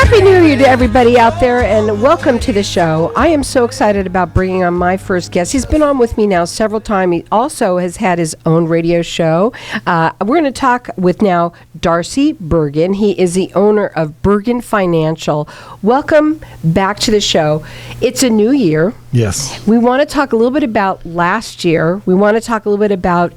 Happy New Year to everybody out there, and welcome to the show. I am so excited about bringing on my first guest. He's been on with me now several times. He also has had his own radio show. We're going to talk with now Darcy Bergen. He is the owner of Bergen Financial. Welcome back to the show. It's a new year. Yes. We want to talk a little bit about last year. We want to talk a little bit about,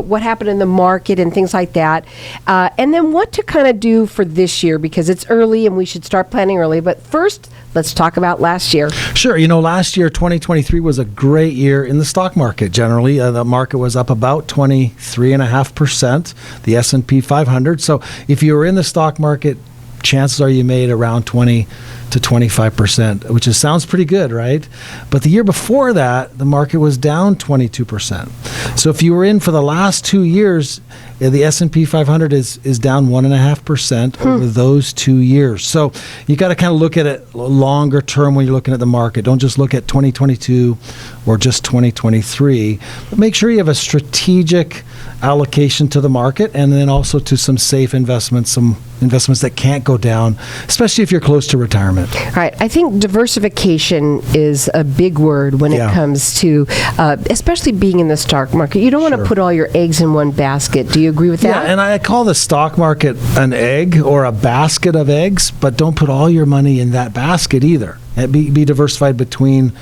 what happened in the market and things like that. And then what to kind of do for this year, because it's early and we should start planning early. But first, let's talk about last year. Sure. Last year, 2023, was a great year in the stock market generally. The market was up about 23.5%, the S&P 500. So if you were in the stock market, chances are you made around 20 to 25%, which sounds pretty good, right? But the year before that, the market was down 22%. So if you were in for the last 2 years, the S&P 500 is down 1.5% over those 2 years. So you got to kind of look at it longer term when you're looking at the market. Don't just look at 2022 or just 2023. But make sure you have a strategic allocation to the market, and then also to some safe investments, some investments that can't go down, especially if you're close to retirement. All right. I think diversification is a big word when it comes to, especially being in the stock market. You don't want to put all your eggs in one basket. Do you agree with that? Yeah, and I call the stock market an egg or a basket of eggs, but don't put all your money in that basket either. Be diversified between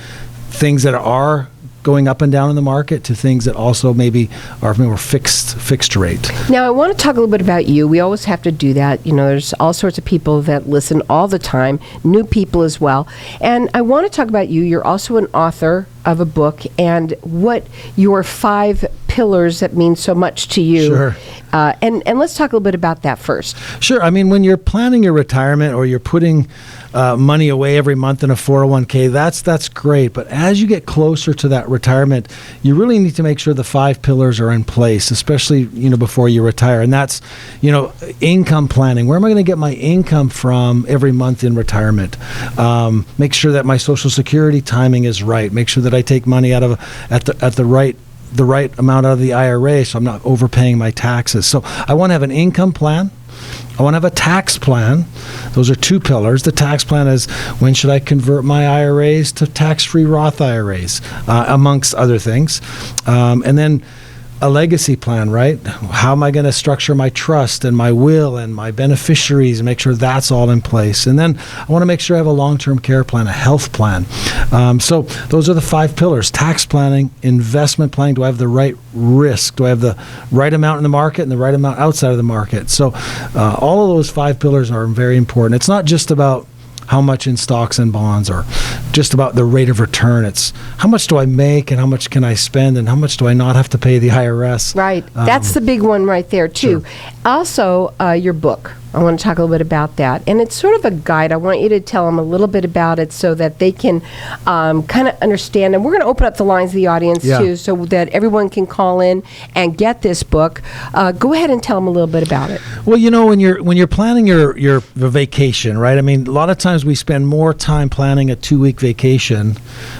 things that are going up and down in the market to things that also maybe are more fixed rate. Now, I want to talk a little bit about you. We always have to do that. There's all sorts of people that listen all the time, new people as well. And I want to talk about you. You're also an author of a book, and what your 5 pillars that mean so much to you. Sure. And let's talk a little bit about that first. Sure. I mean, when you're planning your retirement or you're putting money away every month in a 401k, that's great. But as you get closer to that retirement, you really need to make sure the 5 pillars are in place, especially, before you retire. And that's, income planning. Where am I going to get my income from every month in retirement? Make sure that my Social Security timing is right. Make sure that I take money out of at the right amount out of the IRA, so I'm not overpaying my taxes. So I want to have an income plan. I want to have a tax plan. Those are 2 pillars. The tax plan is, when should I convert my IRAs to tax-free Roth IRAs, amongst other things. And then a legacy plan, right? How am I going to structure my trust and my will and my beneficiaries and make sure that's all in place? And then I want to make sure I have a long-term care plan, a health plan. So those are the 5 pillars: tax planning, investment planning. Do I have the right risk? Do I have the right amount in the market and the right amount outside of the market? So all of those 5 pillars are very important. It's not just about how much in stocks and bonds, or just about the rate of return. It's how much do I make and how much can I spend and how much do I not have to pay the IRS. Right. That's the big one right there, too. Sure. Also, your book. I want to talk a little bit about that. And it's sort of a guide. I want you to tell them a little bit about it so that they can kind of understand. And we're going to open up the lines of the audience, too, so that everyone can call in and get this book. Go ahead and tell them a little bit about it. Well, when you're planning your vacation, right? I mean, a lot of times we spend more time planning a 2-week vacation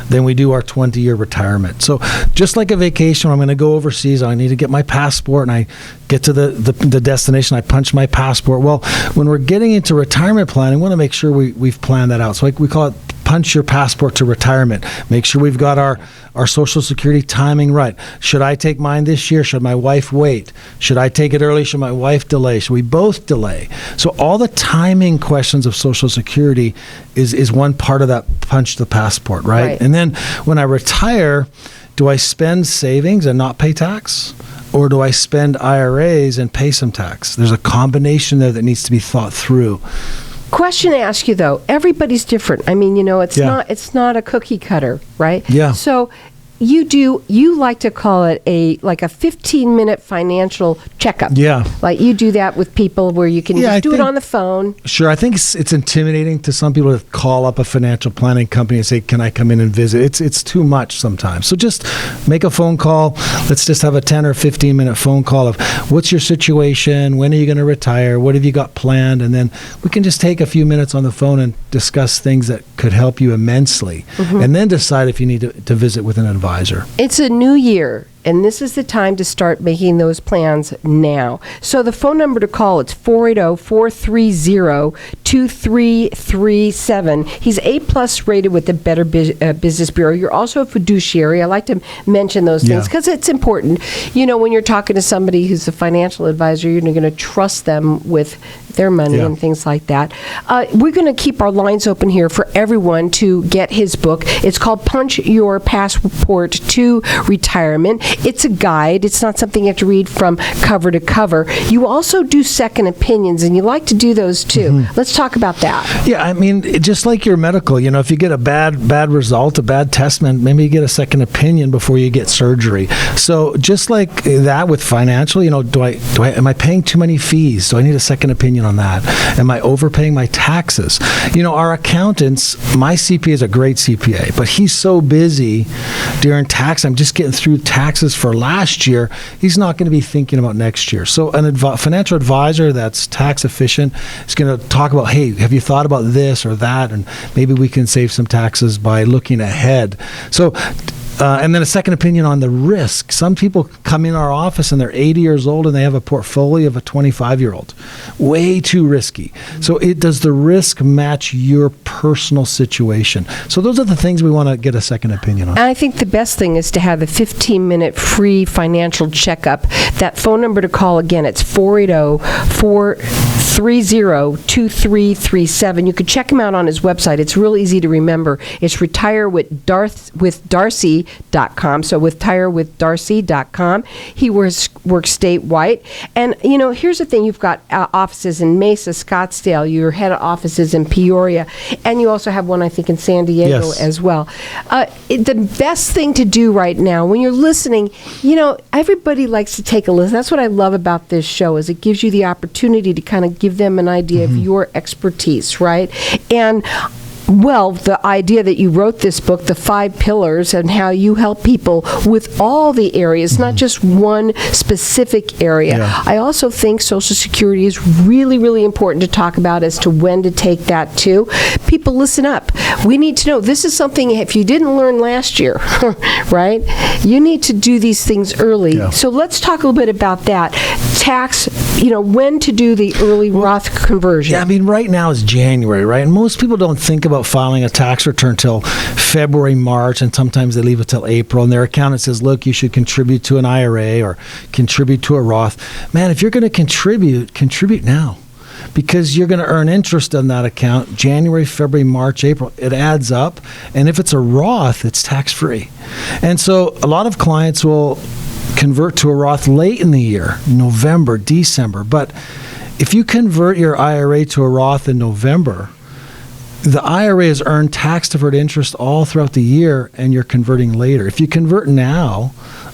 than we do our 20-year retirement. So just like a vacation, I'm going to go overseas. I need to get my passport, and I get to the destination. I punch my passport. Well, when we're getting into retirement planning, we want to make sure we've planned that out. So we call it punch your passport to retirement. Make sure we've got our Social Security timing right. Should I take mine this year? Should my wife wait? Should I take it early? Should my wife delay? Should we both delay? So all the timing questions of Social Security is one part of that punch the passport, right? And then when I retire, do I spend savings and not pay tax? Or do I spend IRAs and pay some tax? There's a combination there that needs to be thought ththrough. Question to ask you, though. Everybody's different. I mean, it's not a cookie cutter, right? Yeah. So you like to call it a 15-minute financial checkup. Yeah. Like you do that with people where you can just do it on the phone. Sure. I think it's intimidating to some people to call up a financial planning company and say, can I come in and visit? It's too much sometimes. So just make a phone call. Let's just have a 10 or 15-minute phone call of what's your situation? When are you going to retire? What have you got planned? And then we can just take a few minutes on the phone and discuss things that could help you immensely. And then decide if you need to visit with an advisor. It's a new year. And this is the time to start making those plans now. So the phone number to call, it's 480-430-2337. He's A+ rated with the Better Business Bureau. You're also a fiduciary. I like to mention those things because it's important. You know, when you're talking to somebody who's a financial advisor, you're going to trust them with their money and things like that. We're going to keep our lines open here for everyone to get his book. It's called Punch Your Passport to Retirement. It's a guide. It's not something you have to read from cover to cover. You also do second opinions, and you like to do those too. Let's talk about that. Yeah, I mean, just like your medical, you know, if you get a bad result, a bad test, maybe you get a second opinion before you get surgery. So just like that with financial, you know, am I paying too many fees? Do I need a second opinion on that? Am I overpaying my taxes? You know, our accountants, my CPA is a great CPA, but he's so busy during tax. I'm just getting through taxes for last year. He's not going to be thinking about next year. So an financial advisor that's tax efficient is going to talk about, hey, have you thought about this or that? And maybe we can save some taxes by looking ahead. So and then a second opinion on the risk. Some people come in our office and they're 80 years old and they have a portfolio of a 25-year-old. Way too risky. So does the risk match your personal situation? So those are the things we want to get a second opinion on. And I think the best thing is to have a 15-minute free financial checkup. That phone number to call, again, it's 480-430-2337. You can check him out on his website. It's real easy to remember. It's retirewithdarcy.com. So retirewithdarcy.com. He works statewide. And, you know, here's the thing. You've got offices in Mesa, Scottsdale. Your head offices in Peoria. And you also have one, I think, in San Diego as well. The best thing to do right now when you're listening, you know, everybody likes to take a listen. That's what I love about this show is it gives you the opportunity to kind of give them an idea of your expertise, right? And well, the idea that you wrote this book, The 5 Pillars, and how you help people with all the areas, not just one specific area. Yeah. I also think Social Security is really, really important to talk about as to when to take that too. People, listen up. We need to know this is something, if you didn't learn last year, right, you need to do these things early. Yeah. So let's talk a little bit about that. Tax, you know, when to do the early Roth conversion. Yeah, I mean, right now is January, right? And most people don't think about filing a tax return till February, March, and sometimes they leave it till April. And their accountant says, look, you should contribute to an IRA or contribute to a Roth. Man, if you're going to contribute now. Because you're going to earn interest on that account January, February, March, April. It adds up. And if it's a Roth, it's tax-free. And so a lot of clients will convert to a Roth late in the year, November, December. But if you convert your IRA to a Roth in November, the IRA has earned tax-deferred interest all throughout the year, and you're converting later. If you convert now,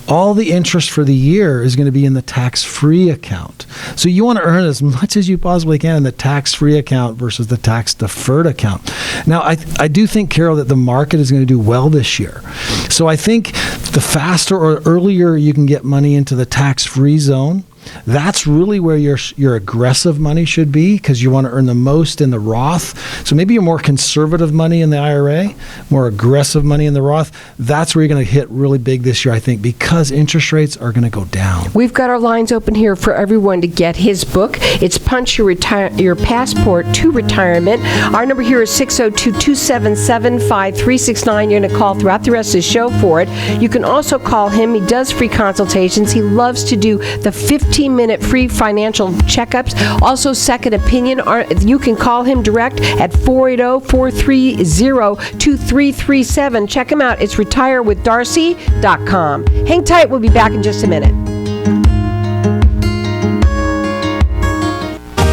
all the interest for the year is going to be in the tax-free account. So you want to earn as much as you possibly can in the tax-free account versus the tax-deferred account. Now, I do think, Carol, that the market is going to do well this year. So I think the faster or earlier you can get money into the tax-free zone, that's really where your aggressive money should be, because you want to earn the most in the Roth. So maybe your more conservative money in the IRA, more aggressive money in the Roth, that's where you're going to hit really big this year, I think, because interest rates are going to go down. We've got our lines open here for everyone to get his book. It's Punch Your Passport to Retirement. Our number here is 602-277-5369. You're going to call throughout the rest of the show for it. You can also call him. He does free consultations. He loves to do the 15-minute free financial checkups. Also, second opinion. You can call him direct at 480-430-2337. Check him out. It's retirewithdarcy.com. Hang tight. We'll be back in just a minute.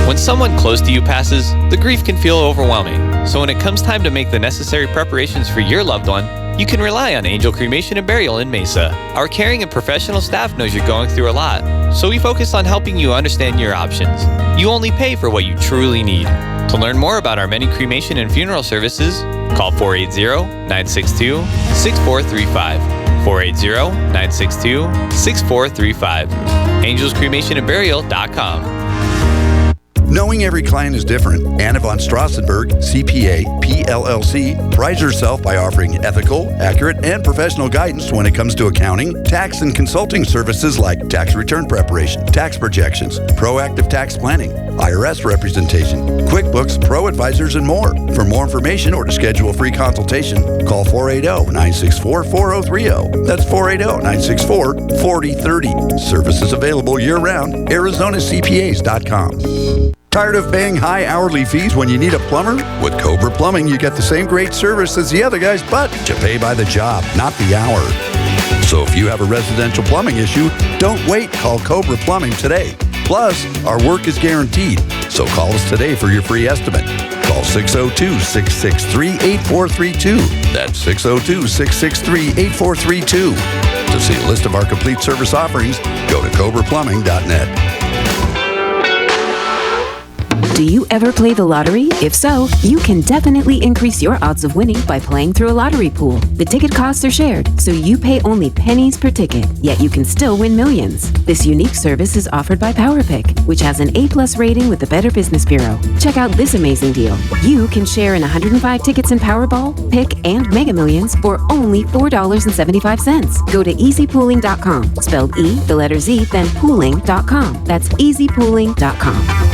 When someone close to you passes, the grief can feel overwhelming. So when it comes time to make the necessary preparations for your loved one, you can rely on Angel Cremation and Burial in Mesa. Our caring and professional staff knows you're going through a lot, so we focus on helping you understand your options. You only pay for what you truly need. To learn more about our many cremation and funeral services, call 480-962-6435. 480-962-6435. AngelsCremationandBurial.com. Knowing every client is different, Anna von Strassenberg, CPA, PLLC, prides herself by offering ethical, accurate, and professional guidance when it comes to accounting, tax, and consulting services like tax return preparation, tax projections, proactive tax planning, IRS representation, QuickBooks, Pro Advisors, and more. For more information or to schedule a free consultation, call 480-964-4030. That's 480-964-4030. Services available year-round. ArizonaCPAs.com. Tired of paying high hourly fees when you need a plumber? With Cobra Plumbing, you get the same great service as the other guys, but you pay by the job, not the hour. So if you have a residential plumbing issue, don't wait. Call Cobra Plumbing today. Plus, our work is guaranteed. So call us today for your free estimate. Call 602-663-8432. That's 602-663-8432. To see a list of our complete service offerings, go to cobraplumbing.net. Do you ever play the lottery? If so, you can definitely increase your odds of winning by playing through a lottery pool. The ticket costs are shared, so you pay only pennies per ticket, yet you can still win millions. This unique service is offered by PowerPick, which has an A+ rating with the Better Business Bureau. Check out this amazing deal. You can share in 105 tickets in Powerball, Pick, and Mega Millions for only $4.75. Go to easypooling.com, spelled E, the letter Z, then pooling.com. That's easypooling.com.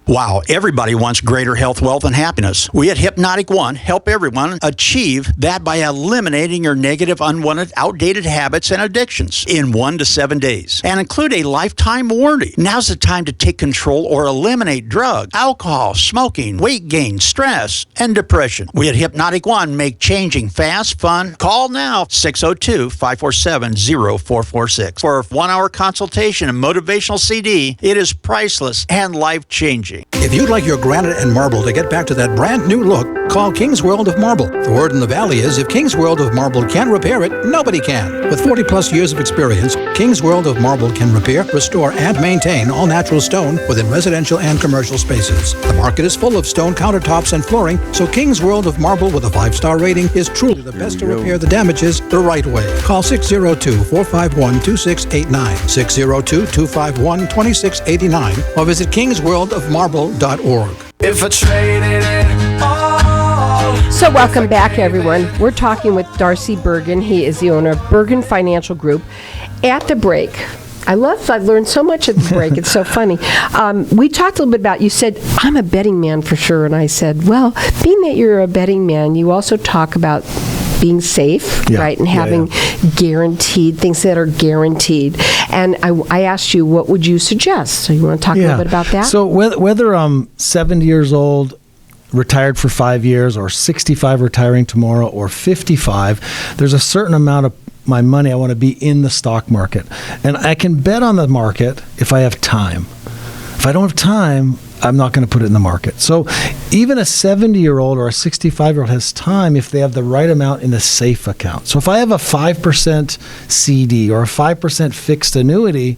Wow, everybody wants greater health, wealth, and happiness. We at Hypnotic One help everyone achieve that by eliminating your negative, unwanted, outdated habits and addictions in 1 to 7 days and include a lifetime warranty. Now's the time to take control or eliminate drugs, alcohol, smoking, weight gain, stress, and depression. We at Hypnotic One make changing fast, fun. Call now, 602-547-0446 for a 1-hour consultation and motivational CD. It is priceless and life-changing. If you'd like your granite and marble to get back to that brand new look, call King's World of Marble. The word in the valley is if King's World of Marble can't repair it, nobody can. With 40 plus years of experience, King's World of Marble can repair, restore, and maintain all natural stone within residential and commercial spaces. The market is full of stone countertops and flooring, so King's World of Marble with a 5-star rating is truly the best to repair the damages the right way. Call 602-451-2689, 602-251-2689, or visit kingsworldofmarble.org. If I traded it all. So welcome back, everyone. We're talking with Darcy Bergen. He is the owner of Bergen Financial Group. At the break, I've learned so much at the break. It's so funny. We talked a little bit about, you said, I'm a betting man for sure. And I said, well, being that you're a betting man, you also talk about being safe, right, and having guaranteed things that are guaranteed. And I asked you, what would you suggest? So you want to talk a little bit about that? So whether I'm 70 years old, retired for 5 years, or 65 retiring tomorrow, or 55, there's a certain amount of my money I want to be in the stock market. And I can bet on the market if I have time. If I don't have time, I'm not going to put it in the market. So even a 70-year-old or a 65-year-old has time if they have the right amount in a safe account. So if I have a 5% CD or a 5% fixed annuity,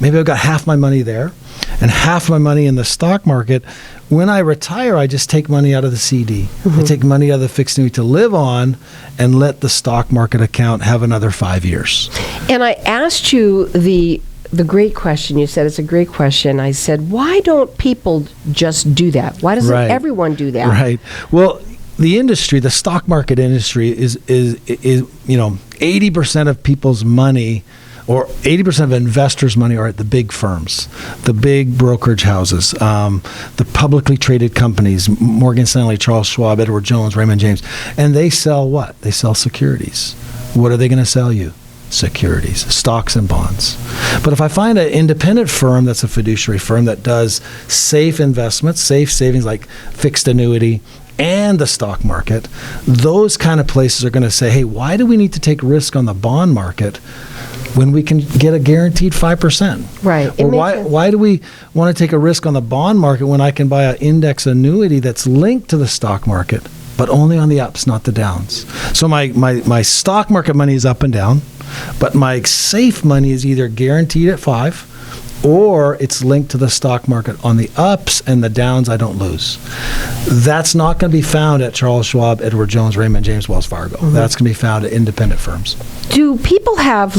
maybe I've got half my money there and half my money in the stock market. When I retire, I just take money out of the CD. Mm-hmm. I take money out of the fixed annuity to live on and let the stock market account have another 5 years. And I asked you the great question. You said it's a great question. I said, why don't people just do that? Why doesn't everyone do that? Right. Well, the industry, the stock market industry is 80% of people's money, or 80% of investors' money, are at the big firms, the big brokerage houses, the publicly traded companies, Morgan Stanley, Charles Schwab, Edward Jones, Raymond James. And they sell what? They sell securities. What are they going to sell you? Securities, stocks and bonds. But if I find an independent firm that's a fiduciary firm that does safe investments, safe savings like fixed annuity and the stock market, those kind of places are going to say, hey, why do we need to take risk on the bond market when we can get a guaranteed 5%? Right. Or why do we want to take a risk on the bond market when I can buy an index annuity that's linked to the stock market, but only on the ups, not the downs? So my stock market money is up and down, but my safe money is either guaranteed at 5 or it's linked to the stock market on the ups, and the downs I don't lose. That's not going to be found at Charles Schwab, Edward Jones, Raymond James, Wells Fargo. Mm-hmm. That's going to be found at independent firms. Do people have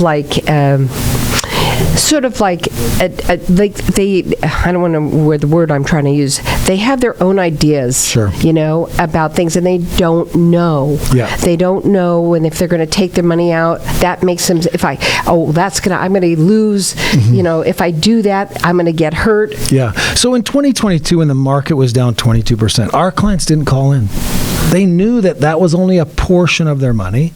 sort of like they, I don't want to word the word I'm trying to use. They have their own ideas, Sure. About things, and they don't know. Yeah. They don't know, and if they're going to take their money out, that makes them. I'm going to lose. If I do that, I'm going to get hurt. Yeah. So in 2022, when the market was down 22%, our clients didn't call in. They knew that was only a portion of their money.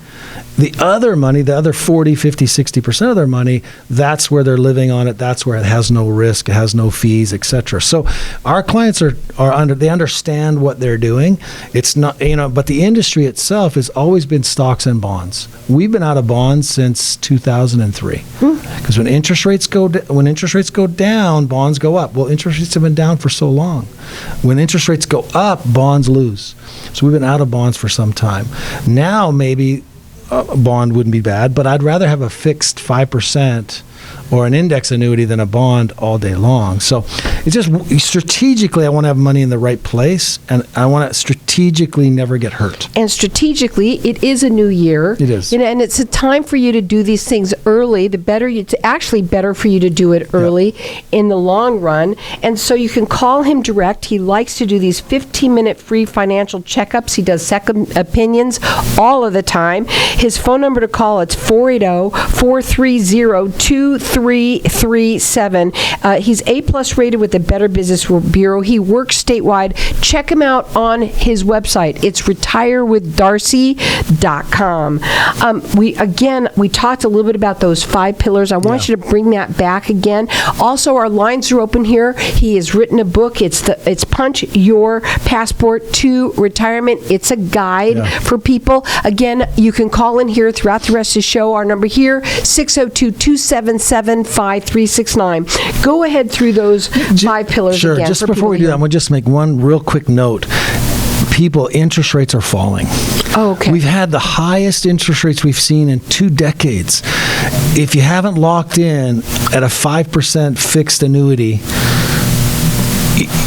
The other money, the other 40, 50, 60% of their money, that's where they're living on it. That's where it has no risk, it has no fees, etc. So our clients they understand what they're doing. It's not, but the industry itself has always been stocks and bonds. We've been out of bonds since 2003. Because when interest rates go down, bonds go up. Well, interest rates have been down for so long. When interest rates go up, bonds lose. So we've been out of bonds for some time. Now maybe a bond wouldn't be bad, but I'd rather have a fixed 5% or an index annuity than a bond all day long. So it's just strategically, I want to have money in the right place, and I want to strategically never get hurt. And strategically, it is a new year. It is. And it's a time for you to do these things early. It's actually better for you to do it early in the long run. And so you can call him direct. He likes to do these 15-minute free financial checkups. He does second opinions all of the time. His phone number to call, it's 480-430-2337. He's A+ rated with the Better Business Bureau. He works statewide. Check him out on his website. It's retirewithdarcy.com. We talked a little bit about those 5 pillars. I want you to bring that back again. Also, our lines are open here. He has written a book. It's Punch Your Passport to Retirement. It's a guide for people. Again, you can call in here throughout the rest of the show. Our number here, 602-277-5369. Go ahead through those 5 pillars sure, again. Just before we do that, I'm going to just make one real quick note. People, interest rates are falling. Oh, okay. We've had the highest interest rates we've seen in 2 decades. If you haven't locked in at a 5% fixed annuity,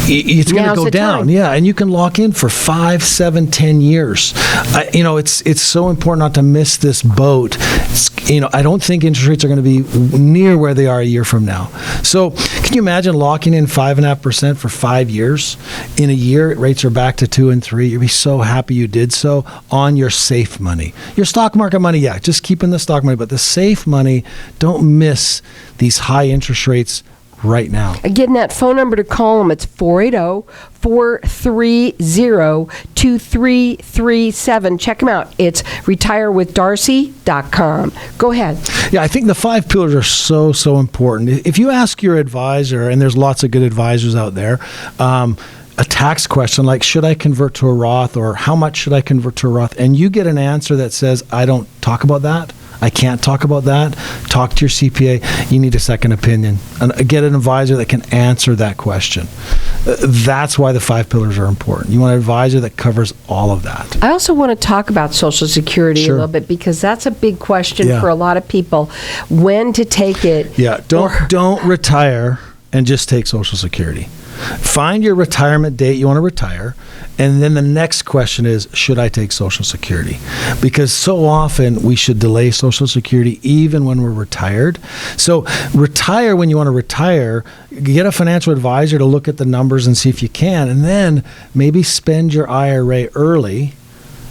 it's going to go down. Time. Yeah, and you can lock in for 5, 7, 10 years. It's so important not to miss this boat. I don't think interest rates are going to be near where they are a year from now. So can you imagine locking in 5.5% for 5 years? In a year, rates are back to 2 and 3. You'll be so happy you did so on your safe money. Your stock market money, just keep in the stock money, but the safe money, don't miss these high interest rates right now. Again, that phone number to call them, it's 480-430-2337. Check them out. It's retirewithdarcy.com. Go ahead. Yeah, I think the 5 pillars are so important. If you ask your advisor, and there's lots of good advisors out there, a tax question like, should I convert to a Roth, or how much should I convert to a Roth? And you get an answer that says, I don't talk about that. I can't talk about that. Talk to your CPA. You need a second opinion. And get an advisor that can answer that question. That's why the 5 pillars are important. You want an advisor that covers all of that. I also want to talk about Social Security a little bit, because that's a big question for a lot of people. When to take it. Yeah, don't retire and just take Social Security. Find your retirement date you want to retire, and then the next question is, should I take Social Security? Because so often we should delay Social Security even when we're retired. So retire when you want to retire. Get a financial advisor to look at the numbers and see if you can, and then maybe spend your IRA early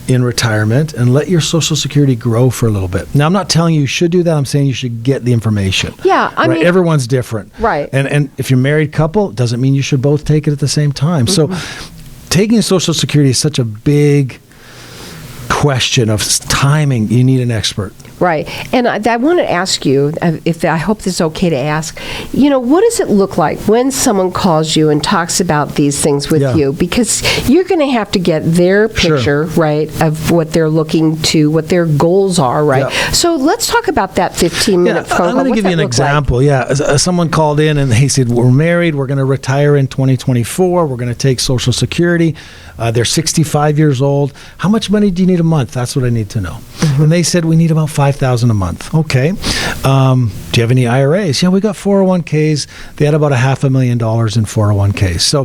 in retirement and let your Social Security grow for a little bit. Now, I'm not telling you should do that. I'm saying you should get the information. Yeah, I mean, everyone's different. Right. And if you're a married couple, doesn't mean you should both take it at the same time. So taking Social Security is such a big question of timing. You need an expert. Right. And I want to ask you, I hope this is okay to ask, what does it look like when someone calls you and talks about these things with you? Because you're going to have to get their picture, right, of what they're looking to, what their goals are, right? Yeah. So let's talk about that 15-minute phone call. I'm going to give you an example. Someone called in and they said, we're married, we're going to retire in 2024, we're going to take Social Security. They're 65 years old. How much money do you need a month? That's what I need to know. And they said, we need about $5,000 a month. Okay. Do you have any IRAs? Yeah, we got 401ks. They had about $500,000 in 401ks. So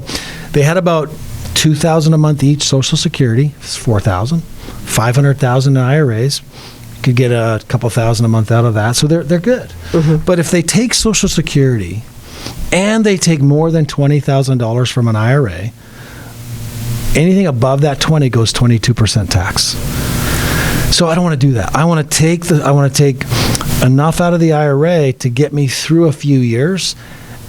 they had about $2,000 a month each Social Security. It's $4,000. $500,000 in IRAs. could get a couple thousand a month out of that. So they're good. But if they take Social Security and they take more than $20,000 from an IRA, anything above that 20 goes 22% tax. So I don't want to do that. I want to take enough out of the IRA to get me through a few years,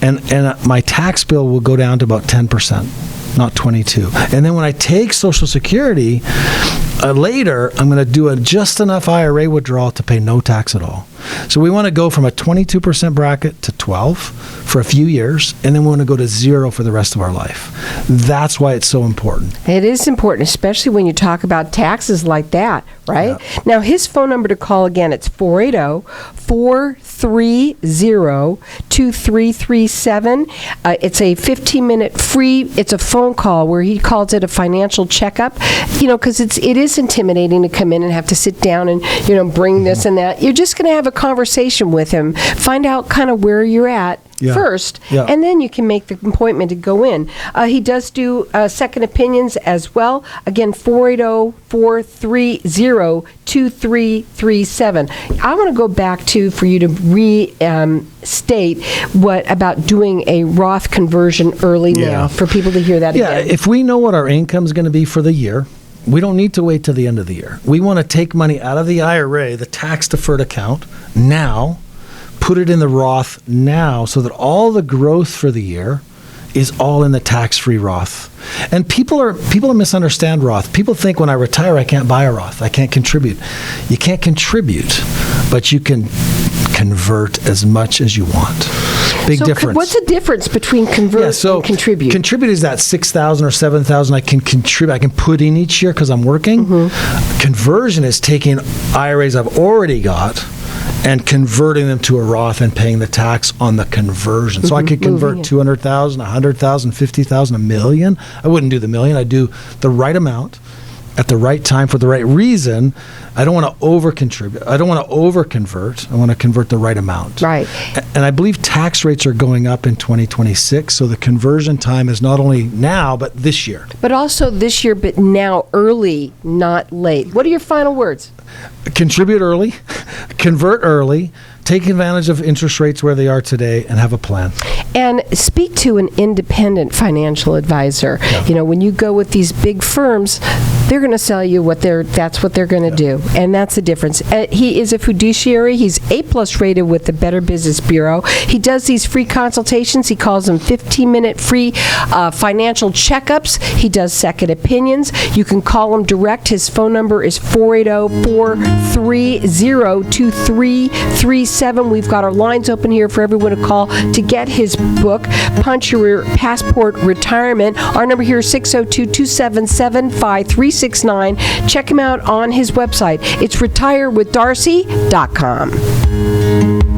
and my tax bill will go down to about 10%, not 22. And then when I take Social Security, later, I'm going to do just enough IRA withdrawal to pay no tax at all. So we want to go from a 22% bracket to 12 for a few years, and then we want to go to 0 for the rest of our life. That's why it's so important. It is important, especially when you talk about taxes like that, right? Yeah. Now, his phone number to call again, it's 480-430-2337. It's a 15-minute free, it's a phone call where he calls it a financial checkup, because it is intimidating to come in and have to sit down and, bring this and that. You're just going to have a conversation with him, find out kind of where you're at first, and then you can make the appointment to go in. He does do second opinions as well. Again, 480-430-2337. I want to go back for you to restate what about doing a Roth conversion early now for people to hear that again. Yeah, if we know what our income is going to be for the year, we don't need to wait till the end of the year. We want to take money out of the IRA, the tax-deferred account, now, put it in the Roth now, so that all the growth for the year is all in the tax-free Roth. And people misunderstand Roth. People think when I retire, I can't buy a Roth. I can't contribute. You can't contribute, but you can convert as much as you want. Big difference. What's the difference between convert and contribute? Contribute is that $6,000 or $7,000 I can contribute. I can put in each year because I'm working. Conversion is taking IRAs I've already got and converting them to a Roth and paying the tax on the conversion. So I could convert 200,000, 100,000, 50,000, $1 million. I wouldn't do the million. I'd do the right amount at the right time for the right reason. I don't want to over-contribute. I don't want to over-convert. I want to convert the right amount. Right. And I believe tax rates are going up in 2026, so the conversion time is not only now, but this year. But also this year, but now early, not late. What are your final words? Contribute early, convert early, take advantage of interest rates where they are today, and have a plan. And speak to an independent financial advisor. Yeah. When you go with these big firms, they're going to sell you that's what they're going to do. And that's the difference. He is a fiduciary. He's A+ rated with the Better Business Bureau. He does these free consultations. He calls them 15-minute free financial checkups. He does second opinions. You can call him direct. His phone number is 480-430-2337. We've got our lines open here for everyone to call to get his book, Punch Your Passport Retirement. Our number here is 602-277-5369. Check him out on his website. It's retirewithdarcy.com.